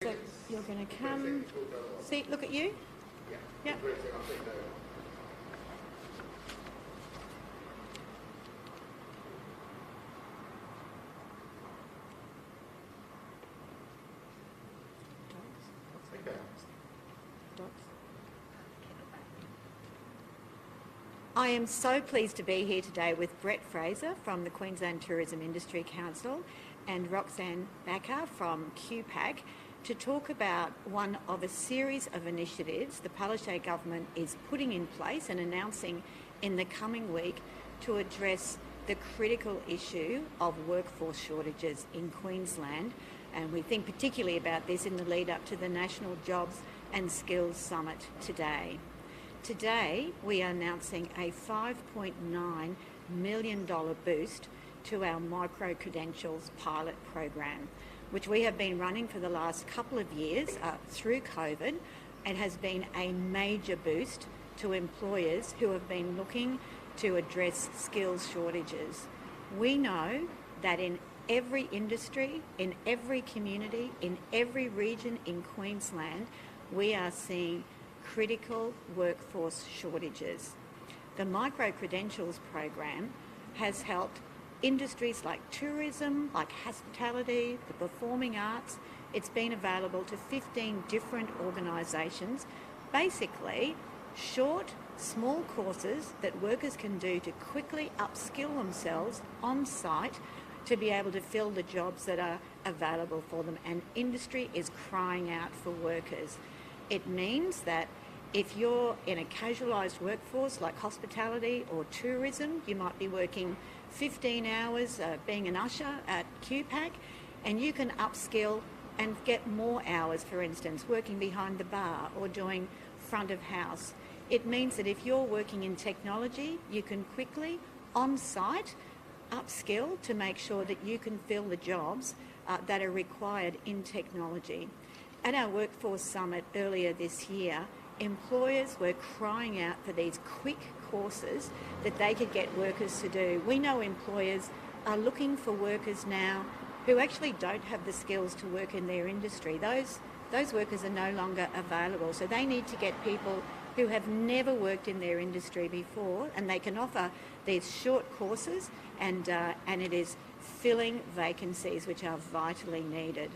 So you're going to come, see, look at you. Yeah. I am so pleased to be here today with Brett Fraser from the Queensland Tourism Industry Council and Roxanne Backer from QPAC to talk about one of a series of initiatives the Palaszczuk government is putting in place and announcing in the coming week to address the critical issue of workforce shortages in Queensland. And we think particularly about this in the lead up to the National Jobs and Skills Summit today. Today, we are announcing a $5.9 million boost to our micro-credentials pilot program, which we have been running for the last couple of years through COVID. It has been a major boost to employers who have been looking to address skills shortages. We know that in every industry, in every community, in every region in Queensland, we are seeing critical workforce shortages. The micro-credentials program has helped industries like tourism, like hospitality, the performing arts. It's been available to 15 different organisations, basically short, small courses that workers can do to quickly upskill themselves on site to be able to fill the jobs that are available for them, and industry is crying out for workers. It means that if you're in a casualised workforce like hospitality or tourism, you might be working 15 hours being an usher at QPAC, and you can upskill and get more hours, for instance, working behind the bar or doing front of house. It means that if you're working in technology, you can quickly, on site, upskill to make sure that you can fill the jobs that are required in technology. At our Workforce Summit earlier this year, employers were crying out for these quick courses that they could get workers to do. We know employers are looking for workers now who actually don't have the skills to work in their industry. Those workers are no longer available, so they need to get people who have never worked in their industry before, and they can offer these short courses, and it is filling vacancies which are vitally needed.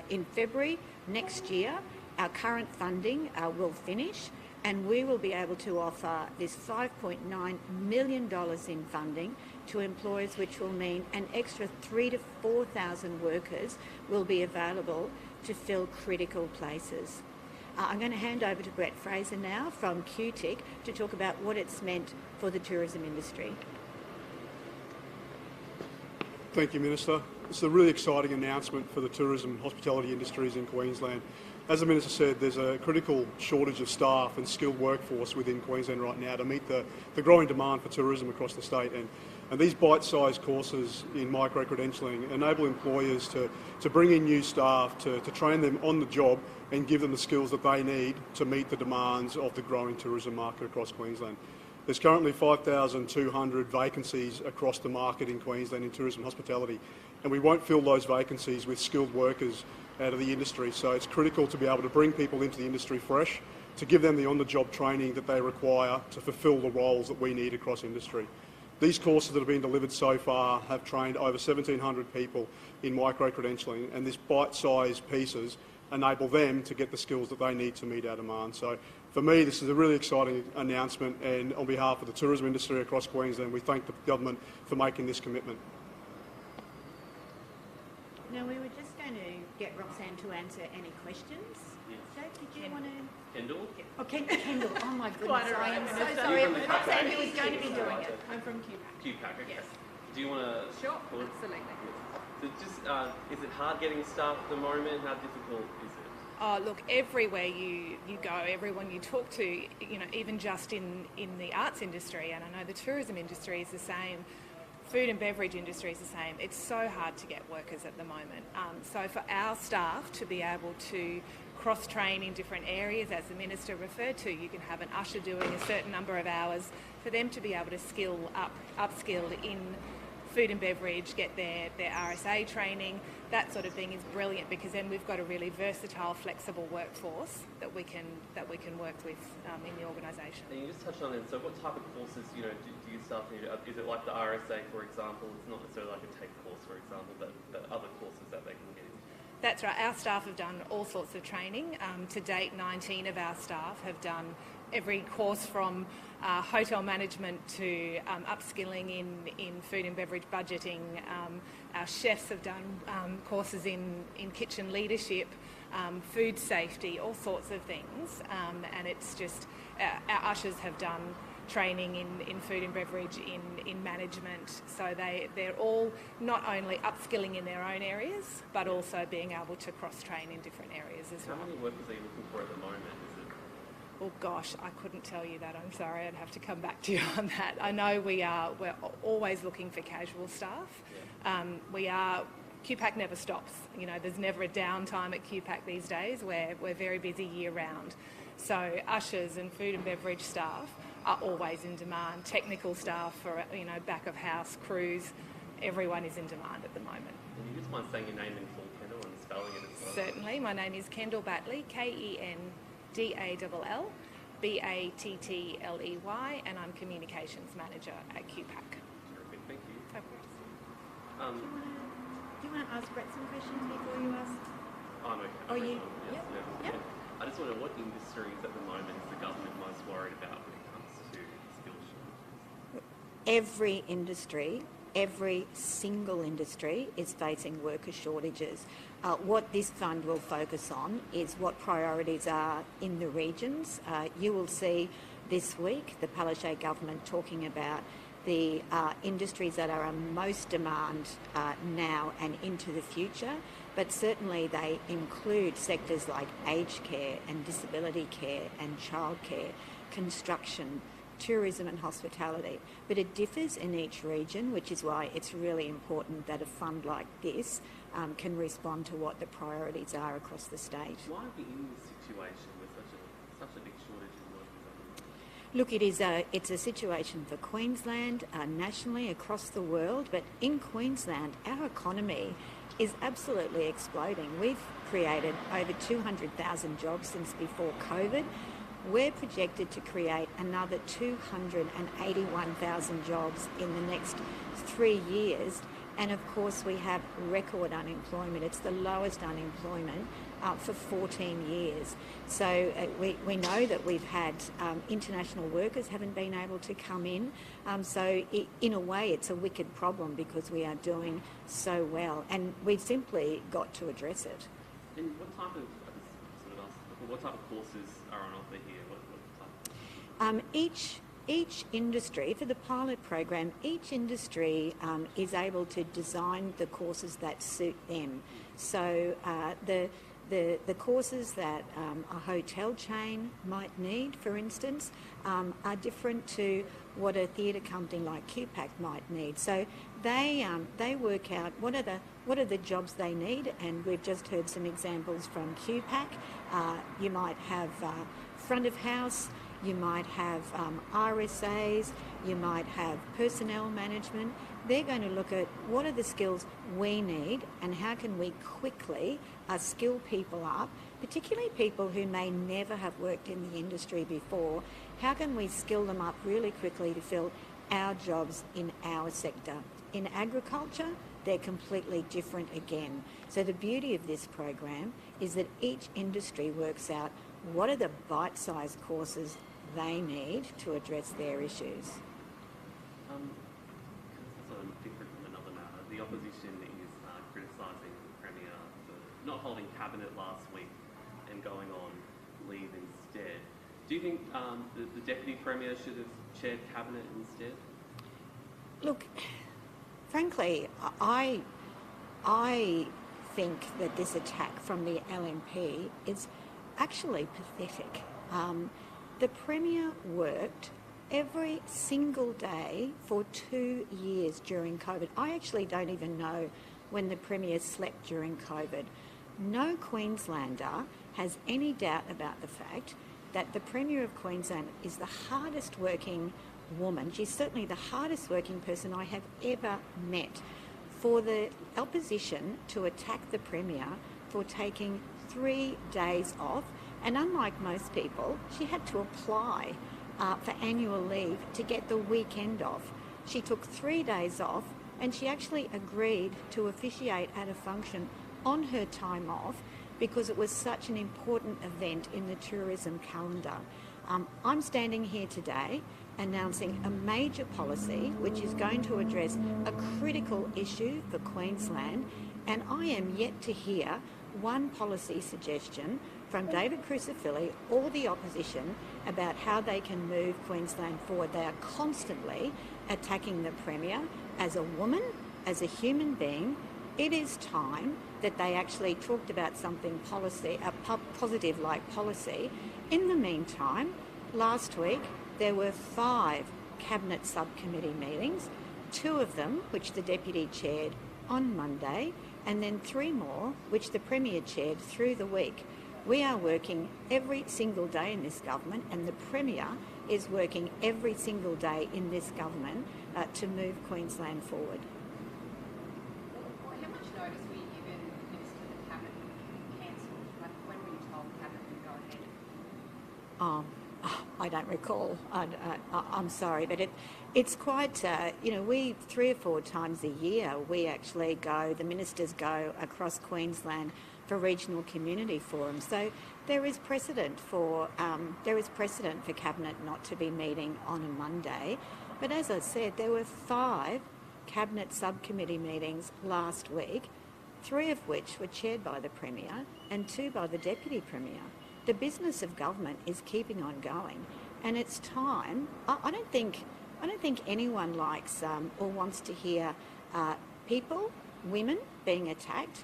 In February next year, our current funding will finish, and we will be able to offer this $5.9 million in funding to employers, which will mean an extra 3,000 to 4,000 workers will be available to fill critical places. I'm going to hand over to Brett Fraser now from QTIC to talk about what it's meant for the tourism industry. Thank you, Minister. It's a really exciting announcement for the tourism and hospitality industries in Queensland. As the Minister said, there's a critical shortage of staff and skilled workforce within Queensland right now to meet the growing demand for tourism across the state. And these bite-sized courses in micro-credentialing enable employers to bring in new staff, to train them on the job and give them the skills that they need to meet the demands of the growing tourism market across Queensland. There's currently 5,200 vacancies across the market in Queensland in tourism and hospitality, and we won't fill those vacancies with skilled workers out of the industry. So it's critical to be able to bring people into the industry fresh, to give them the on-the-job training that they require to fulfil the roles that we need across industry. These courses that have been delivered so far have trained over 1,700 people in micro-credentialing, and these bite-sized pieces enable them to get the skills that they need to meet our demand. So for me, this is a really exciting announcement, and on behalf of the tourism industry across Queensland, we thank the government for making this commitment. Now, we were just going to get Roxanne to answer any questions. Yes. Jake, did you want to? Kendall? Oh, Kendall. Oh my goodness, Quite I am alright. so sorry. Roxanne, who is going to be doing it? I'm from QPAC. QPAC, okay. Yes. Do you want to... Sure, absolutely. So just, is it hard getting staff at the moment? How difficult is it? Oh, look, everywhere you go, everyone you talk to, you know, even just in the arts industry, and I know the tourism industry is the same, food and beverage industry is the same. It's so hard to get workers at the moment. So for our staff to be able to cross-train in different areas, as the Minister referred to, you can have an usher doing a certain number of hours, for them to be able to upskill in food and beverage get their RSA training. That sort of thing is brilliant, because then we've got a really versatile, flexible workforce that we can work with in the organisation. And you just touched on it. So, what type of courses, do you staff need? Is it like the RSA, for example? It's not necessarily like a TAFE course, for example, but other courses that they can get into. That's right. Our staff have done all sorts of training. To date, 19 of our staff have done every course from hotel management to upskilling in food and beverage budgeting. Our chefs have done courses in kitchen leadership, food safety, all sorts of things. And it's just, our ushers have done training in food and beverage, in management. So they're all not only upskilling in their own areas, but also being able to cross-train in different areas as well. How many workers are you looking for at the moment? Oh gosh, I couldn't tell you that. I'm sorry, I'd have to come back to you on that. I know we're always looking for casual staff. QPAC never stops. There's never a downtime at QPAC these days. We're very busy year round. So ushers and food and beverage staff are always in demand. Technical staff for back of house crews, everyone is in demand at the moment. And you just mind saying your name in full, Kendall, and spelling it as well? Certainly. My name is Kendall Batley, KENDALL BATTLEY, and I'm Communications Manager at QPAC. Terrific, thank you. Of course. Do you want to ask Brett some questions before you ask? I'm okay. Oh, you? Yes, Yep. I just wonder, what industries at the moment is the government most worried about when it comes to skill shortages? Every single industry is facing worker shortages. What this fund will focus on is what priorities are in the regions. You will see this week the Palaszczuk government talking about the industries that are in most demand now and into the future, but certainly they include sectors like aged care and disability care and childcare, construction, tourism and hospitality. But it differs in each region, which is why it's really important that a fund like this can respond to what the priorities are across the state. Why are we in this situation with such a big shortage in workers? Look, it's a situation for Queensland, nationally, across the world, but in Queensland, our economy is absolutely exploding. We've created over 200,000 jobs since before COVID. We're projected to create another 281,000 jobs in the next 3 years. And of course, we have record unemployment. It's the lowest unemployment for 14 years. So we know that we've had international workers haven't been able to come in. In a way, it's a wicked problem because we are doing so well. And we've simply got to address it. And what type of courses are on offer here? What type? Each industry, for the pilot program, each industry is able to design the courses that suit them. So the courses that a hotel chain might need, for instance, are different to what a theatre company like QPAC might need. So they work out what are the jobs they need, and we've just heard some examples from QPAC. You might have front of house. You might have RSAs, you might have personnel management. They're going to look at what are the skills we need and how can we quickly skill people up, particularly people who may never have worked in the industry before. How can we skill them up really quickly to fill our jobs in our sector? In agriculture, they're completely different again. So the beauty of this program is that each industry works out what are the bite-sized courses they need to address their issues. Sort of different from another matter. The opposition is criticising the Premier for not holding cabinet last week and going on leave instead. Do you think the Deputy Premier should have chaired cabinet instead? Look, frankly, I think that this attack from the LNP is actually pathetic. The Premier worked every single day for 2 years during COVID. I actually don't even know when the Premier slept during COVID. No Queenslander has any doubt about the fact that the Premier of Queensland is the hardest working woman. She's certainly the hardest working person I have ever met. For the opposition to attack the Premier for taking 3 days off, and unlike most people, she had to apply for annual leave to get the weekend off. She took 3 days off, and she actually agreed to officiate at a function on her time off because it was such an important event in the tourism calendar. I'm standing here today announcing a major policy which is going to address a critical issue for Queensland, and I am yet to hear one policy suggestion from David Crucifilli or the opposition about how they can move Queensland forward. They are constantly attacking the Premier as a woman, as a human being. It is time that they actually talked about something positive like policy. In the meantime, last week there were 5 Cabinet subcommittee meetings, 2 of them which the Deputy chaired on Monday, and then 3 more which the Premier chaired through the week. We are working every single day in this government, and the Premier is working every single day in this government to move Queensland forward. How much notice were you given, Minister, that Cabinet would be cancelled? When were you told Cabinet would go ahead? I don't recall. I'm sorry, but it's quite, we 3 or 4 times a year, we actually go, the ministers go across Queensland for regional community forums. So there is precedent for Cabinet not to be meeting on a Monday. But as I said, there were 5 Cabinet subcommittee meetings last week, 3 of which were chaired by the Premier and 2 by the Deputy Premier. The business of government is keeping on going, and it's time. I don't think anyone likes or wants to hear people, women, being attacked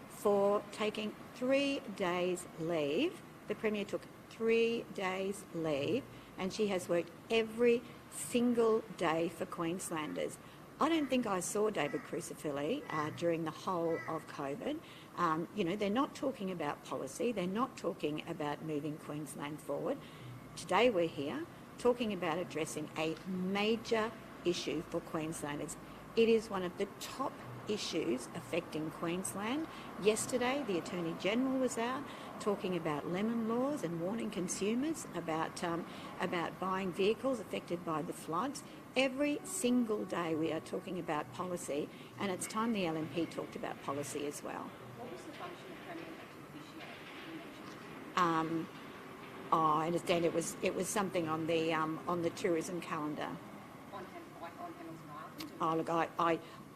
for taking 3 days leave. The Premier took 3 days leave, and she has worked every single day for Queenslanders. I don't think I saw David Crucifilli during the whole of COVID. They're not talking about policy. They're not talking about moving Queensland forward. Today we're here talking about addressing a major issue for Queenslanders. It is one of the top issues affecting Queensland. Yesterday, the Attorney-General was out talking about lemon laws and warning consumers about buying vehicles affected by the floods. Every single day we are talking about policy, and it's time the LNP talked about policy as well. What was the function of Premier to officiate? I understand it was something on the tourism calendar. On Hamilton Island? Oh, look,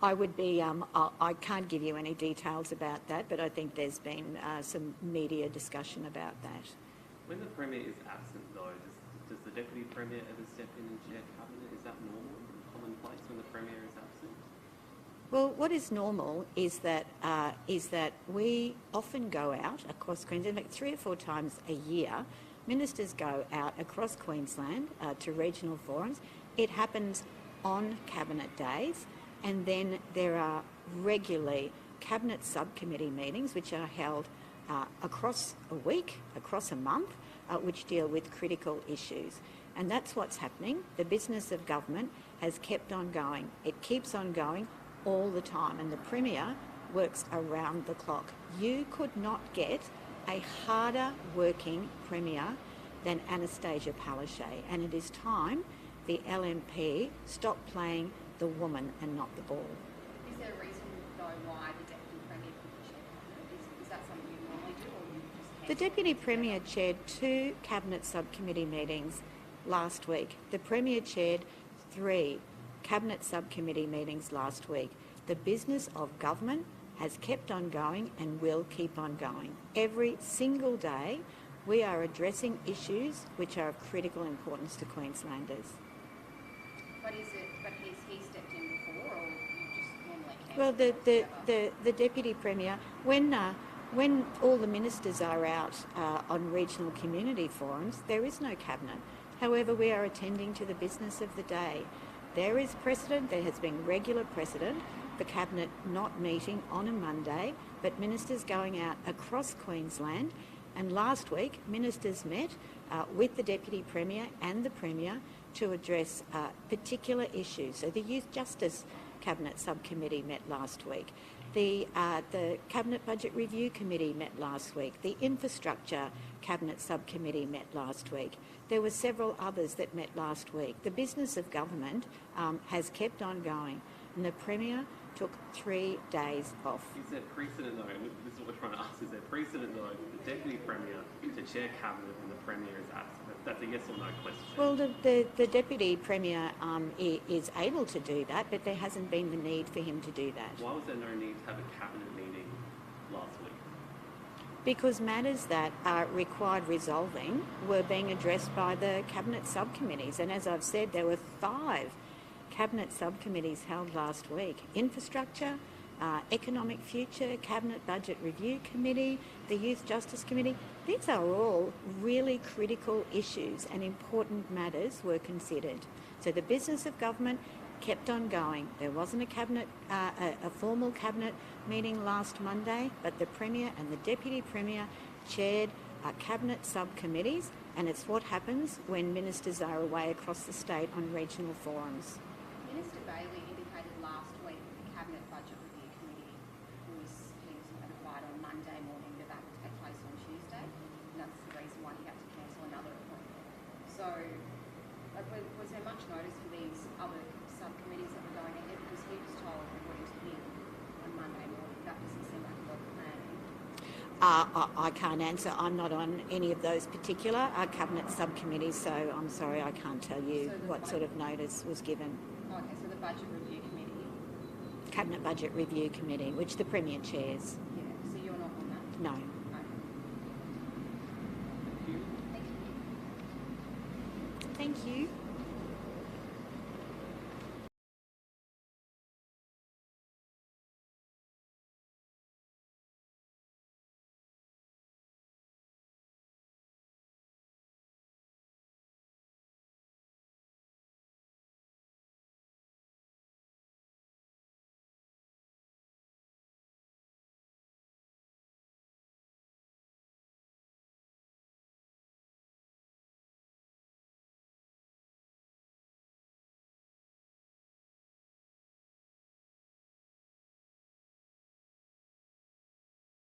I would be, I can't give you any details about that, but I think there's been some media discussion about that. When the Premier is absent, though, does the Deputy Premier ever step in and chair Cabinet? Is that normal and commonplace when the Premier is absent? Well, what is normal is that we often go out across Queensland, like 3 or 4 times a year. Ministers go out across Queensland to regional forums. It happens on Cabinet days, and then there are regularly Cabinet subcommittee meetings which are held across a week, across a month, which deal with critical issues. And that's what's happening. The business of government has kept on going. It keeps on going all the time, and the Premier works around the clock. You could not get a harder working Premier than Annastacia Palaszczuk, and it is time the LNP stop playing the woman and not the ball. Is there a reason, though, why the Deputy Premier couldn't chair Cabinet? Is that something you normally do, or you just... The Deputy Premier chaired 2 Cabinet subcommittee meetings last week. The Premier chaired 3 Cabinet subcommittee meetings last week. The business of government has kept on going and will keep on going. Every single day we are addressing issues which are of critical importance to Queenslanders. But has he stepped in before, or you just normally cancel? Well, the Deputy Premier, when all the ministers are out on regional community forums, there is no Cabinet. However, we are attending to the business of the day. There is precedent, there has been regular precedent for Cabinet not meeting on a Monday, but ministers going out across Queensland. And last week, ministers met with the Deputy Premier and the Premier to address particular issues. So the Youth Justice Cabinet Subcommittee met last week. The Cabinet Budget Review Committee met last week. The Infrastructure Cabinet Subcommittee met last week. There were several others that met last week. The business of government has kept on going, and the Premier took 3 days off. Is there precedent though, and this is what we're trying to ask, is there precedent though for the Deputy Premier to chair Cabinet when the Premier is absent? That's a yes or no question. Well, the Deputy Premier is able to do that, but there hasn't been the need for him to do that. Why was there no need to have a Cabinet meeting last week? Because matters that required resolving were being addressed by the Cabinet subcommittees. And as I've said, there were 5 Cabinet subcommittees held last week. Infrastructure, Economic Future, Cabinet Budget Review Committee, the Youth Justice Committee. These are all really critical issues, and important matters were considered. So the business of government kept on going. There wasn't a formal cabinet meeting last Monday, but the Premier and the Deputy Premier chaired cabinet subcommittees, and it's what happens when ministers are away across the state on regional forums. Minister Bailey indicated last week that the Cabinet Budget Review Committee was notified on Monday morning that that would take place on Tuesday, and that's the reason why he had to cancel another appointment. So, was there much notice for these other subcommittees that were going ahead? Because he was told, according to him, on Monday morning, that doesn't seem like a lot of planning. I can't answer. I'm not on any of those particular cabinet subcommittees, so I'm sorry, I can't tell you what sort of notice was given. Okay, so the Budget Review Committee. Cabinet Budget Review Committee, which the Premier chairs. Yeah, so you're not on that? No. Okay. Thank you. Thank you. Thank you.